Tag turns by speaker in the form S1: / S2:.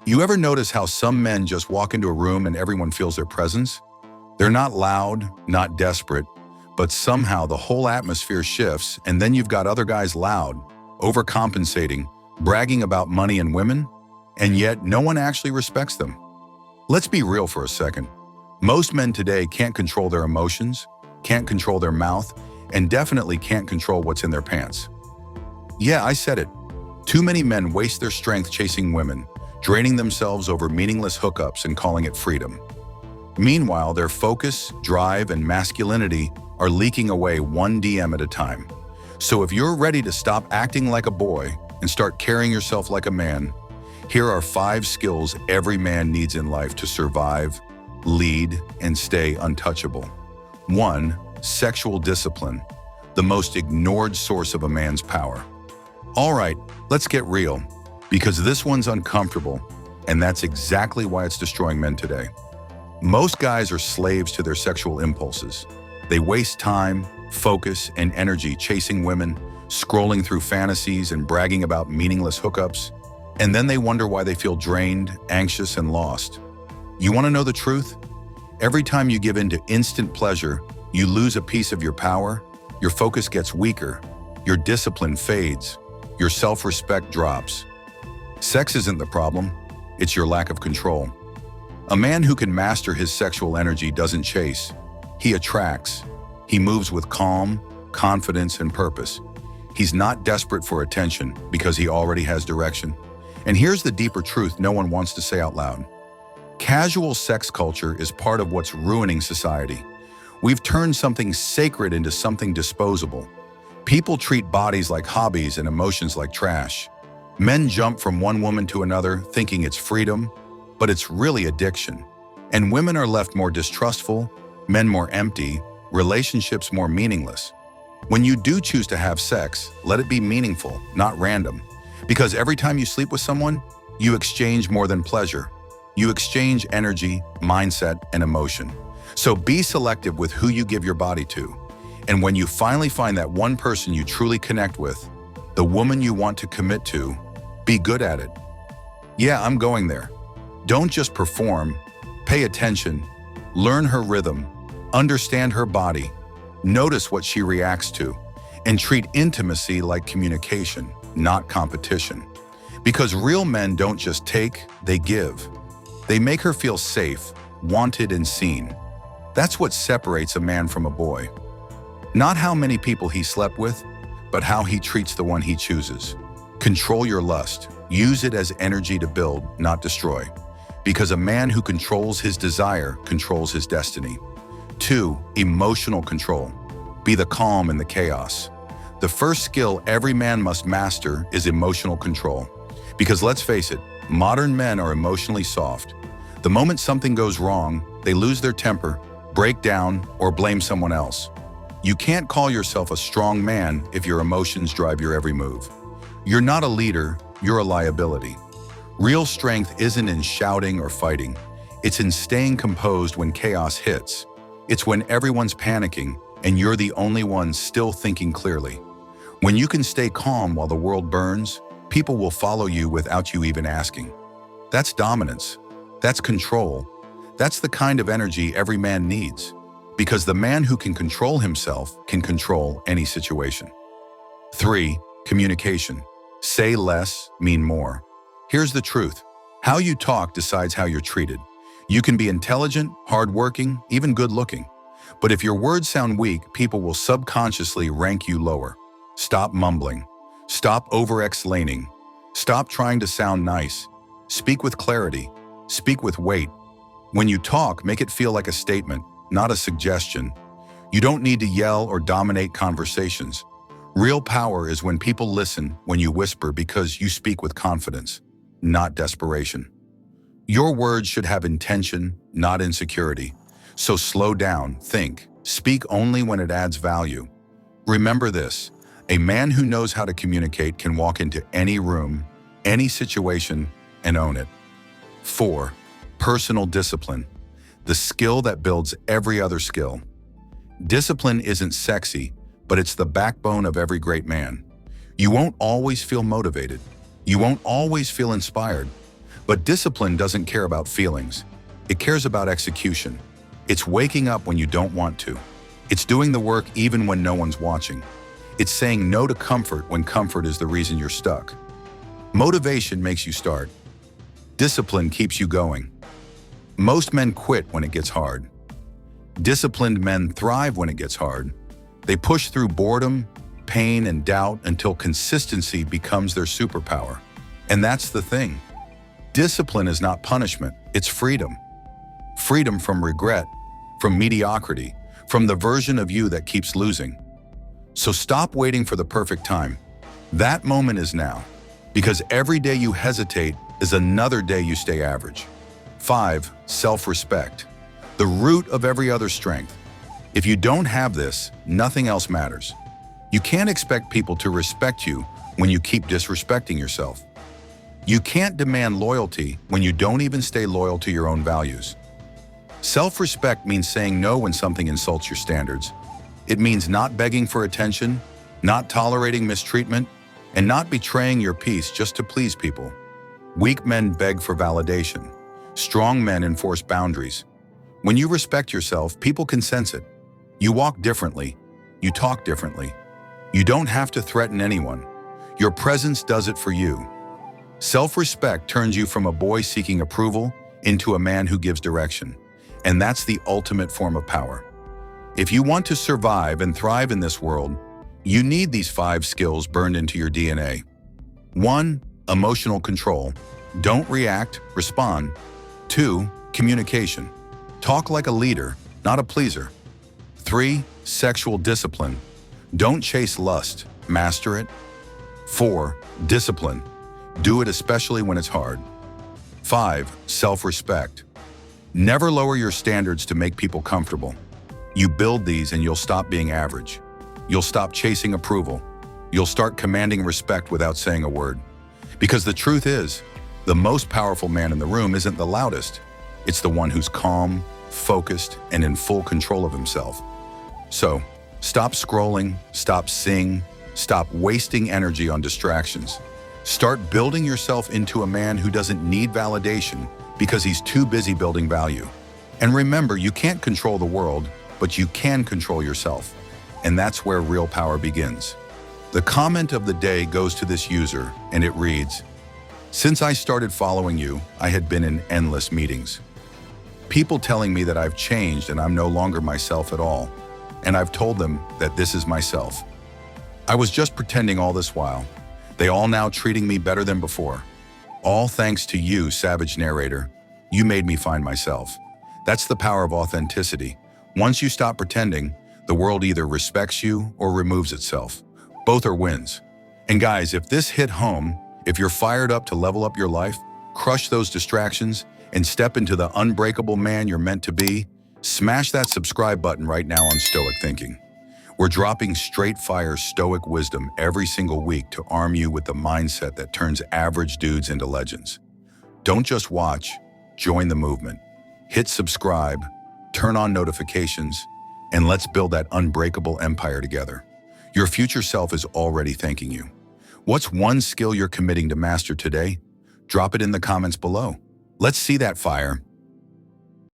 S1: You ever notice how some men just walk into a room and everyone feels their presence? They're not loud, not desperate, but somehow the whole atmosphere shifts, and then you've got other guys loud, overcompensating, bragging about money and women, and yet no one actually respects them. Let's be real for a second. Most men today can't control their emotions, can't control their mouth, and definitely can't control what's in their pants. Yeah, I said it. Too many men waste their strength chasing women, draining themselves over meaningless hookups and calling it freedom. Meanwhile, their focus, drive, and masculinity are leaking away one DM at a time. So if you're ready to stop acting like a boy and start carrying yourself like a man, here are 5 skills every man needs in life to survive, lead, and stay untouchable. 1. Sexual discipline, the most ignored source of a man's power. All right, let's get real, because this one's uncomfortable, and that's exactly why it's destroying men today. Most guys are slaves to their sexual impulses. They waste time, focus, and energy chasing women, scrolling through fantasies and bragging about meaningless hookups, and then they wonder why they feel drained, anxious, and lost. You want to know the truth? Every time you give in to instant pleasure, you lose a piece of your power, your focus gets weaker, your discipline fades, your self-respect drops. Sex isn't the problem, it's your lack of control. A man who can master his sexual energy doesn't chase, he attracts. He moves with calm, confidence, and purpose. He's not desperate for attention because he already has direction. And here's the deeper truth no one wants to say out loud. Casual sex culture is part of what's ruining society. We've turned something sacred into something disposable. People treat bodies like hobbies and emotions like trash. Men jump from one woman to another thinking it's freedom, but it's really addiction. And women are left more distrustful, men more empty, relationships more meaningless. When you do choose to have sex, let it be meaningful, not random. Because every time you sleep with someone, you exchange more than pleasure. You exchange energy, mindset, and emotion. So be selective with who you give your body to. And when you finally find that one person you truly connect with, the woman you want to commit to, be good at it. Yeah, I'm going there. Don't just perform, pay attention, learn her rhythm, understand her body, notice what she reacts to, and treat intimacy like communication, not competition. Because real men don't just take, they give. They make her feel safe, wanted, and seen. That's what separates a man from a boy. Not how many people he slept with, but how he treats the one he chooses. Control your lust. Use it as energy to build, not destroy. Because a man who controls his desire controls his destiny. 2. Emotional control. Be the calm in the chaos. The first skill every man must master is emotional control. Because let's face it, modern men are emotionally soft. The moment something goes wrong, they lose their temper, break down, or blame someone else. You can't call yourself a strong man if your emotions drive your every move. You're not a leader, you're a liability. Real strength isn't in shouting or fighting. It's in staying composed when chaos hits. It's when everyone's panicking and you're the only one still thinking clearly. When you can stay calm while the world burns, people will follow you without you even asking. That's dominance. That's control. That's the kind of energy every man needs. Because the man who can control himself can control any situation. 3. Communication. Say less, mean more. Here's the truth. How you talk decides how you're treated. You can be intelligent, hardworking, even good-looking. But if your words sound weak, people will subconsciously rank you lower. Stop mumbling. Stop over-explaining. Stop trying to sound nice. Speak with clarity. Speak with weight. When you talk, make it feel like a statement, not a suggestion. You don't need to yell or dominate conversations. Real power is when people listen when you whisper because you speak with confidence, not desperation. Your words should have intention, not insecurity. So slow down, think, speak only when it adds value. Remember this, a man who knows how to communicate can walk into any room, any situation, and own it. 4. Personal discipline, the skill that builds every other skill. Discipline isn't sexy, but it's the backbone of every great man. You won't always feel motivated. You won't always feel inspired. But discipline doesn't care about feelings. It cares about execution. It's waking up when you don't want to. It's doing the work even when no one's watching. It's saying no to comfort when comfort is the reason you're stuck. Motivation makes you start. Discipline keeps you going. Most men quit when it gets hard. Disciplined men thrive when it gets hard. They push through boredom, pain, and doubt until consistency becomes their superpower. And that's the thing. Discipline is not punishment, it's freedom. Freedom from regret, from mediocrity, from the version of you that keeps losing. So stop waiting for the perfect time. That moment is now, because every day you hesitate is another day you stay average. 5. Self-respect, the root of every other strength. If you don't have this, nothing else matters. You can't expect people to respect you when you keep disrespecting yourself. You can't demand loyalty when you don't even stay loyal to your own values. Self-respect means saying no when something insults your standards. It means not begging for attention, not tolerating mistreatment, and not betraying your peace just to please people. Weak men beg for validation. Strong men enforce boundaries. When you respect yourself, people can sense it. You walk differently. You talk differently. You don't have to threaten anyone. Your presence does it for you. Self-respect turns you from a boy seeking approval into a man who gives direction. And that's the ultimate form of power. If you want to survive and thrive in this world, you need these 5 skills burned into your DNA. 1. Emotional control. Don't react, respond. 2. Communication. Talk like a leader, not a pleaser. 3. Sexual discipline. Don't chase lust, master it. 4. Discipline. Do it especially when it's hard. 5. Self-respect. Never lower your standards to make people comfortable. You build these and you'll stop being average. You'll stop chasing approval. You'll start commanding respect without saying a word. Because the truth is, the most powerful man in the room isn't the loudest. It's the one who's calm, focused, and in full control of himself. So, stop scrolling, stop seeing, stop wasting energy on distractions. Start building yourself into a man who doesn't need validation because he's too busy building value. And remember, you can't control the world, but you can control yourself. And that's where real power begins. The comment of the day goes to this user, and it reads, "Since I started following you, I had been in endless meetings. People telling me that I've changed and I'm no longer myself at all. And I've told them that this is myself. I was just pretending all this while. They all now treating me better than before. All thanks to you, savage narrator. You made me find myself." That's the power of authenticity. Once you stop pretending, the world either respects you or removes itself. Both are wins. And guys, if this hit home, if you're fired up to level up your life, crush those distractions, and step into the unbreakable man you're meant to be, smash that subscribe button right now on Stoic Thinking. We're dropping straight-fire Stoic wisdom every single week to arm you with the mindset that turns average dudes into legends. Don't just watch, join the movement. Hit subscribe, turn on notifications, and let's build that unbreakable empire together. Your future self is already thanking you. What's one skill you're committing to master today? Drop it in the comments below. Let's see that fire.